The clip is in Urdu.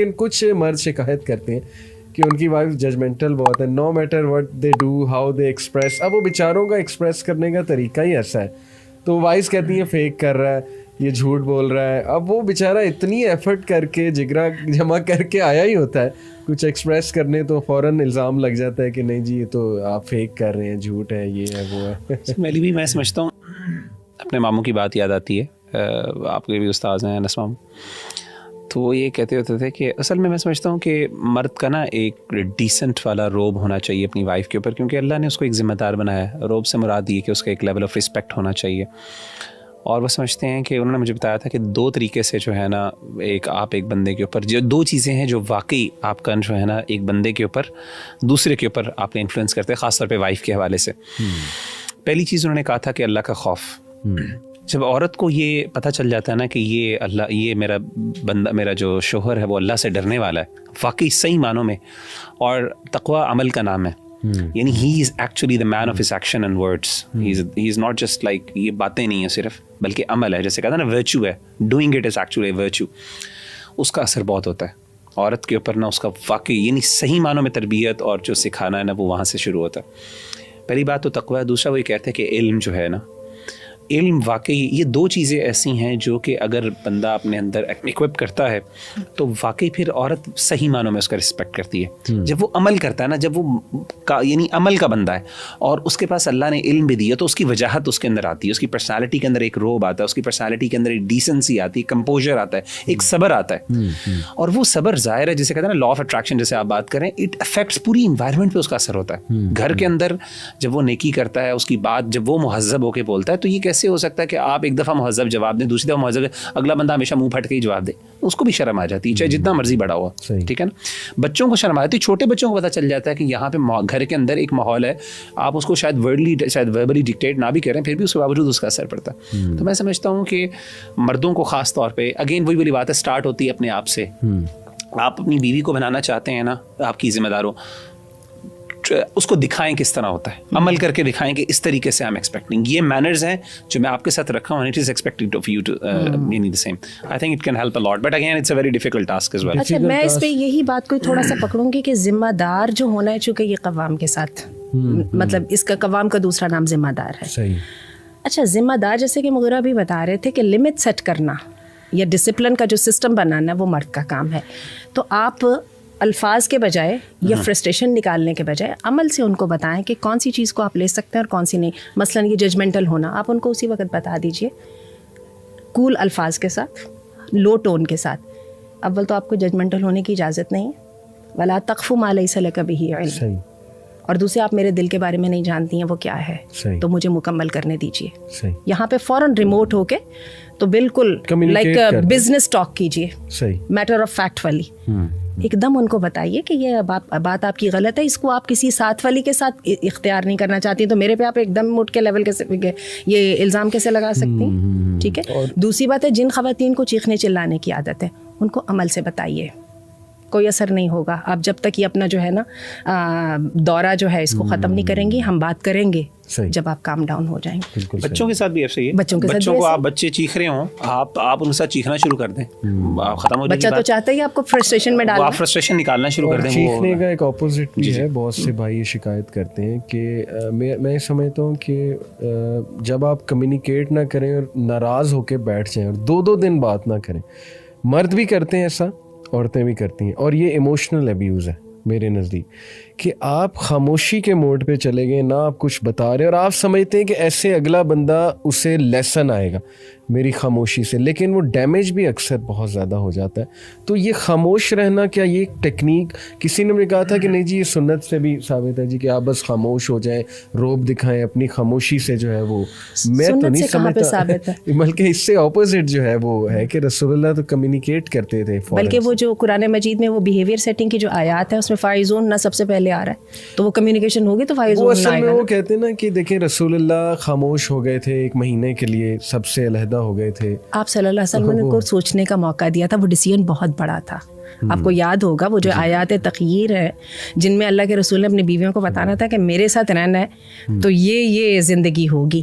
لیکن کچھ مرد شکایت کرتے ہیں کہ ان کی وائف ججمنٹل بہت ہے, no matter what they do, how they express. اب وہ بیچاروں کا ایکسپریس کرنے کا طریقہ ہی ایسا ہے, تو وائف کہتی ہیں فیک کر رہا ہے, یہ جھوٹ بول رہا ہے. اب وہ بیچارہ اتنی ایفرٹ کر کے جگرا جمع کر کے آیا ہی ہوتا ہے کچھ ایکسپریس کرنے, تو فوراً الزام لگ جاتا ہے کہ نہیں جی یہ تو آپ فیک کر رہے ہیں, جھوٹ ہے, یہ ہے وہ ہے. میری بھی میں سمجھتا ہوں اپنے ماموں کی بات یاد آتی ہے, آپ کے بھی استاذ ہیں انس ماموں, تو وہ یہ کہتے ہوتے تھے کہ اصل میں سمجھتا ہوں کہ مرد کا نا ایک ڈیسنٹ والا روب ہونا چاہیے اپنی وائف کے اوپر, کیونکہ اللہ نے اس کو ایک ذمہ دار بنایا ہے. روب سے مراد یہ کہ اس کا ایک لیول آف رسپیکٹ ہونا چاہیے. اور وہ سمجھتے ہیں کہ انہوں نے مجھے بتایا تھا کہ دو طریقے سے جو ہے نا آپ ایک بندے کے اوپر جو دو چیزیں ہیں جو واقعی آپ کا جو ہے نا ایک بندے کے اوپر دوسرے کے اوپر آپ نے انفلوئنس کرتے ہیں, خاص طور پہ وائف کے حوالے سے. پہلی چیز انہوں نے کہا تھا کہ اللہ کا خوف. جب عورت کو یہ پتہ چل جاتا ہے نا کہ یہ میرا بندہ, میرا جو شوہر ہے وہ اللہ سے ڈرنے والا ہے واقعی صحیح معنوں میں, اور تقویٰ عمل کا نام ہے, یعنی he is actually the man of his action and words, he is not just like یہ باتیں نہیں ہیں صرف, بلکہ عمل ہے. جیسے کہتا ہے نا ورچو ہے, doing it is actually virtue. اس کا اثر بہت ہوتا ہے عورت کے اوپر نا, اس کا واقعی یعنی صحیح معنوں میں تربیت اور جو سکھانا ہے نا وہ وہاں سے شروع ہوتا ہے. پہلی بات تو تقویٰ. دوسرا وہ یہ کہتے ہیں کہ علم جو ہے نا, علم واقعی یہ دو چیزیں ایسی ہیں جو کہ اگر بندہ اپنے اندر ایکوپ کرتا ہے تو واقعی پھر عورت صحیح معنوں میں اس کا رسپیکٹ کرتی ہے. جب وہ عمل کرتا ہے نا, جب وہ یعنی عمل کا بندہ ہے اور اس کے پاس اللہ نے علم بھی دیا, تو اس کی وجاہت اس کے اندر آتی ہے, اس کی پرسنالٹی کے اندر ایک روب آتا ہے, اس کی پرسنالٹی کے اندر ایک ڈیسنسی آتی ہے, کمپوزر آتا ہے, ایک صبر آتا ہے. اور وہ صبر ظاہر ہے جسے کہتے ہیں نا لا آف اٹریکشن, جیسے آپ بات کریں, اٹ افیکٹس پوری انوائرمنٹ پہ اس کا اثر ہوتا ہے. گھر کے اندر جب وہ نیکی کرتا ہے, اس کی بات جب وہ مہذب ہو کے بولتا ہے, تو یہ کیسے ہو سکتا ہے کہ آپ ایک دفعہ مہذب جواب دیں, دوسری دفعہ مہذب, اگلا بندہ ہمیشہ منہ پھٹ کے ہی جواب دے, اس کو بھی شرم آ جاتی ہے چاہے جتنا مرضی بڑا ہوا. ٹھیک ہے نا, بچوں کو شرم آتی ہے, چھوٹے بچوں کو پتہ چل جاتا ہے کہ یہاں پہ گھر کے اندر ایک ماحول ہے, آپ اس کو شاید وربلی ڈکٹیٹ نہ بھی کریں, پھر بھی اس کے باوجود اس کا اثر پڑتا ہے. تو میں سمجھتا ہوں کہ مردوں کو خاص طور پہ اگین وہی والی بات ہے, اسٹارٹ ہوتی ہے اپنے آپ سے. آپ اپنی بیوی کو بنانا چاہتے ہیں نا آپ کی ذمہ دار ہو, اس کو دکھائیں کس طرح ہوتا ہے, عمل کر کے دکھائیں کہ اس طریقے سے I'm expecting. یہ manners ہیں جو میں آپ کے ساتھ رکھا ہوں, and it is expected of you to mean the same. I think it can help a lot, but again it's a very difficult task as well. اچھا, میں اس پہ یہی بات کو تھوڑا سا پکڑوں گی کہ ذمہ دار جو ہونا ہے, چونکہ یہ قوام کے ساتھ مطلب اس کا قوام کا دوسرا نام ذمہ دار ہے. صحیح. اچھا, ذمہ دار جیسے کہ مغیرہ بھی بتا رہے تھے کہ لمٹ سیٹ کرنا یا ڈسپلن کا جو سسٹم بنانا وہ مرد کا کام ہے. تو آپ الفاظ کے بجائے یا فرسٹریشن نکالنے کے بجائے عمل سے ان کو بتائیں کہ کون سی چیز کو آپ لے سکتے ہیں اور کون سی نہیں. مثلاً یہ ججمنٹل ہونا, آپ ان کو اسی وقت بتا دیجئے کول الفاظ کے ساتھ, لو ٹون کے ساتھ. اول تو آپ کو ججمنٹل ہونے کی اجازت نہیں ہے, ولا تقف ما لیس لک بہ علم. اور دوسرے, آپ میرے دل کے بارے میں نہیں جانتی ہیں وہ کیا ہے, تو مجھے مکمل کرنے دیجیے. یہاں پہ فوراً ریموٹ ہو کے تو بالکل لائک بزنس ٹاک کیجیے, میٹر آف فیکٹ والی. ایک دم ان کو بتائیے کہ یہ بات آپ کی غلط ہے, اس کو آپ کسی ساتھ والی کے ساتھ اختیار نہیں کرنا چاہتی, تو میرے پہ آپ ایک دم اٹھ کے لیول کے یہ الزام کیسے لگا سکتی ہیں. ٹھیک ہے. دوسری بات ہے, جن خواتین کو چیخنے چلانے کی عادت ہے ان کو عمل سے بتائیے, کوئی اثر نہیں ہوگا. آپ جب تک یہ اپنا جو ہے نا دورہ جو ہے اس کو ختم نہیں کریں گی, ہم بات کریں گے جب آپ کام ڈاؤن ہو جائیں گے. بچوں کے ساتھ بھی ایسے ہی ہے, بچوں کو آپ بچے چیخ رہے ہوں, آپ ان کے ساتھ چیخنا شروع کر دیں, ختم ہو جائے. بچہ تو چاہتا ہے آپ کو فرسٹریشن میں ڈالیں, آپ فرسٹریشن نکالنا شروع کر دیں. چیخنے کا ایک اپوزٹ بھی ہے, بہت سے بھائی یہ شکایت کرتے ہیں کہ میں سمجھتا ہوں کہ جب آپ کمیونیکیٹ نہ کریں اور ناراض ہو کے بیٹھ جائیں اور 2 دن بات نہ کریں, مرد بھی کرتے ہیں ایسا, عورتیں بھی کرتی ہیں, اور یہ ایموشنل ابیوز ہے میرے نزدیک, کہ آپ خاموشی کے موڈ پہ چلے گئے, نہ آپ کچھ بتا رہے, اور آپ سمجھتے ہیں کہ ایسے اگلا بندہ اسے لیسن آئے گا میری خاموشی سے, لیکن وہ ڈیمیج بھی اکثر بہت زیادہ ہو جاتا ہے. تو یہ خاموش رہنا, کیا یہ ٹیکنیک, کسی نے مجھے کہا تھا کہ نہیں جی یہ سنت سے بھی ثابت ہے جی کہ آپ بس خاموش ہو جائیں, روب دکھائیں اپنی خاموشی سے جو ہے وہ. میں تو نہیں سمجھتا, بلکہ اس سے اپوزٹ جو ہے وہ ہے کہ رسول اللہ تو کمیونیکیٹ کرتے تھے. بلکہ وہ جو قرآن مجید میں وہ بیہیویئر سیٹنگ کی جو آیات ہے اس میں فائزون نہ سب سے پہلے آ رہا ہے, تو وہ کمیونیکیشن ہوگی تو فائزون نہ آئے گا. وہ کہتے ہیں نا کہ دیکھیں رسول اللہ خاموش ہو گئے تھے 1 مہینے کے لیے, سب سے علیحدہ ہو گئے تھے. آپ صلی اللہ علیہ وسلم نے کو سوچنے کا موقع دیا تھا, وہ ڈیسیژن بہت بڑا تھا. آپ کو یاد ہوگا وہ جو آیات تخیر ہے جن میں اللہ کے رسول نے اپنی بیویوں کو بتانا تھا کہ میرے ساتھ رہنا ہے تو یہ زندگی ہوگی.